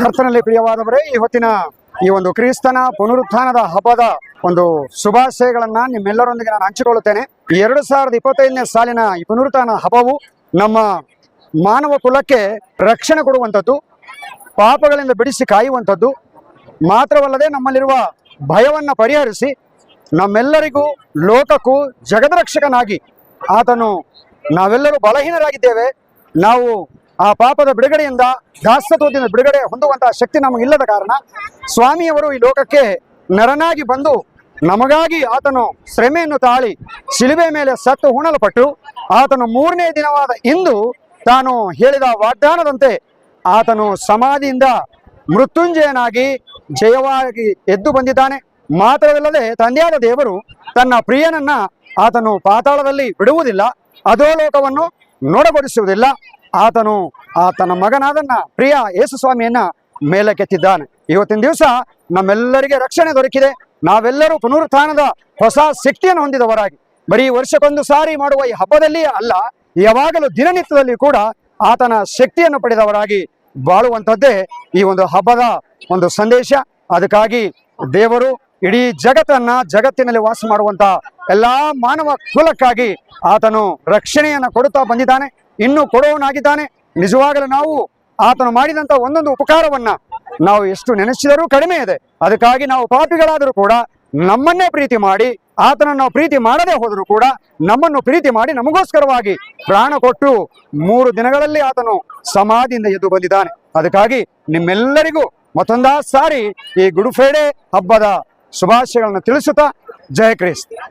ಕರ್ತನಲ್ಲಿ ಪ್ರಿಯವಾದವರೇ, ಈ ಹೊತ್ತಿನ ಈ ಒಂದು ಕ್ರಿಸ್ತನ ಪುನರುತ್ಥಾನದ ಹಬ್ಬದ ಒಂದು ಶುಭಾಶಯಗಳನ್ನ ನಿಮ್ಮೆಲ್ಲರೊಂದಿಗೆ ನಾನು ಹಂಚಿಕೊಳ್ಳುತ್ತೇನೆ. 2025ನೇ ಸಾಲಿನ ಈ ಪುನರುತ್ಥಾನ ಹಬ್ಬವು ನಮ್ಮ ಮಾನವ ಕುಲಕ್ಕೆ ರಕ್ಷಣೆ ಕೊಡುವಂಥದ್ದು, ಪಾಪಗಳಿಂದ ಬಿಡಿಸಿ ಕಾಯುವಂಥದ್ದು ಮಾತ್ರವಲ್ಲದೆ ನಮ್ಮಲ್ಲಿರುವ ಭಯವನ್ನು ಪರಿಹರಿಸಿ ನಮ್ಮೆಲ್ಲರಿಗೂ ಲೋಕಕ್ಕೂ ಜಗದ್ರಕ್ಷಕನಾಗಿ ಆತನು ನಾವೆಲ್ಲರೂ ಬಲಹೀನರಾಗಿದ್ದೇವೆ, ನಾವು ಆ ಪಾಪದ ಬಿಡುಗಡೆಯಿಂದ ದಾಸತ್ವದಿಂದ ಬಿಡುಗಡೆ ಹೊಂದುವಂತಹ ಶಕ್ತಿ ನಮಗಿಲ್ಲದ ಕಾರಣ ಸ್ವಾಮಿಯವರು ಈ ಲೋಕಕ್ಕೆ ನರನಾಗಿ ಬಂದು ನಮಗಾಗಿ ಆತನು ಶ್ರಮೆಯನ್ನು ತಾಳಿ ಶಿಲುಬೆ ಮೇಲೆ ಸತ್ತು ಹೂಣಲ್ಪಟ್ಟು ಆತನು 3ನೇ ದಿನವಾದ ಇಂದು ತಾನು ಹೇಳಿದ ವಾಗ್ದಾನದಂತೆ ಆತನು ಸಮಾಧಿಯಿಂದ ಮೃತ್ಯುಂಜಯನಾಗಿ ಜಯವಾಗಿ ಎದ್ದು ಬಂದಿದ್ದಾನೆ. ಮಾತ್ರವಲ್ಲದೆ ತಂದೆಯಾದ ದೇವರು ತನ್ನ ಪ್ರಿಯನನ್ನ ಆತನು ಪಾತಾಳದಲ್ಲಿ ಬಿಡುವುದಿಲ್ಲ, ಅಧೋಲೋಕವನ್ನು ನೋಡಗೊಡಿಸುವುದಿಲ್ಲ. ಆತನು ಆತನ ಮಗನಾದನ್ನ ಪ್ರಿಯ ಯೇಸು ಸ್ವಾಮಿಯನ್ನ ಮೇಲಕ್ಕೆತ್ತಿದ್ದಾನೆ. ಇವತ್ತಿನ ದಿವಸ ನಮ್ಮೆಲ್ಲರಿಗೆ ರಕ್ಷಣೆ ದೊರಕಿದೆ. ನಾವೆಲ್ಲರೂ ಪುನರುತ್ಥಾನದ ಹೊಸ ಶಕ್ತಿಯನ್ನು ಹೊಂದಿದವರಾಗಿ ಬರೀ ವರ್ಷಕ್ಕೊಂದು ಸಾರಿ ಮಾಡುವ ಈ ಹಬ್ಬದಲ್ಲಿ ಅಲ್ಲ, ಯಾವಾಗಲೂ ದಿನನಿತ್ಯದಲ್ಲಿ ಕೂಡ ಆತನ ಶಕ್ತಿಯನ್ನು ಪಡೆದವರಾಗಿ ಬಾಳುವಂಥದ್ದೇ ಈ ಒಂದು ಹಬ್ಬದ ಒಂದು ಸಂದೇಶ. ಅದಕ್ಕಾಗಿ ದೇವರು ಇಡೀ ಜಗತ್ತಿನಲ್ಲಿ ವಾಸ ಮಾಡುವಂತ ಎಲ್ಲಾ ಮಾನವ ಕುಲಕ್ಕಾಗಿ ಆತನು ರಕ್ಷಣೆಯನ್ನು ಕೊಡುತ್ತಾ ಬಂದಿದ್ದಾನೆ, ಇನ್ನೂ ಕೊಡುವವನಾಗಿದ್ದಾನೆ. ನಿಜವಾಗಲೂ ನಾವು ಆತನು ಮಾಡಿದಂತ ಒಂದೊಂದು ಉಪಕಾರವನ್ನ ನಾವು ಎಷ್ಟು ನೆನೆಸಿದರೂ ಕಡಿಮೆ ಇದೆ. ಅದಕ್ಕಾಗಿ ನಾವು ಪಾಪಿಗಳಾದರೂ ಕೂಡ ನಮ್ಮನ್ನೇ ಪ್ರೀತಿ ಮಾಡಿ, ಆತನನ್ನು ನಾವು ಪ್ರೀತಿ ಮಾಡದೇ ಹೋದರೂ ಕೂಡ ನಮ್ಮನ್ನು ಪ್ರೀತಿ ಮಾಡಿ ನಮಗೋಸ್ಕರವಾಗಿ ಪ್ರಾಣ ಕೊಟ್ಟು 3 ದಿನಗಳಲ್ಲಿ ಆತನು ಸಮಾಧಿಯಿಂದ ಎದ್ದು ಬಂದಿದ್ದಾನೆ. ಅದಕ್ಕಾಗಿ ನಿಮ್ಮೆಲ್ಲರಿಗೂ ಮತ್ತೊಂದಾ ಸಾರಿ ಈ ಗುಡ್ ಫ್ರೈಡೆ ಹಬ್ಬದ ಶುಭಾಶಯಗಳನ್ನು ತಿಳಿಸುತ್ತಾ ಜಯ ಕ್ರಿಸ್ತ.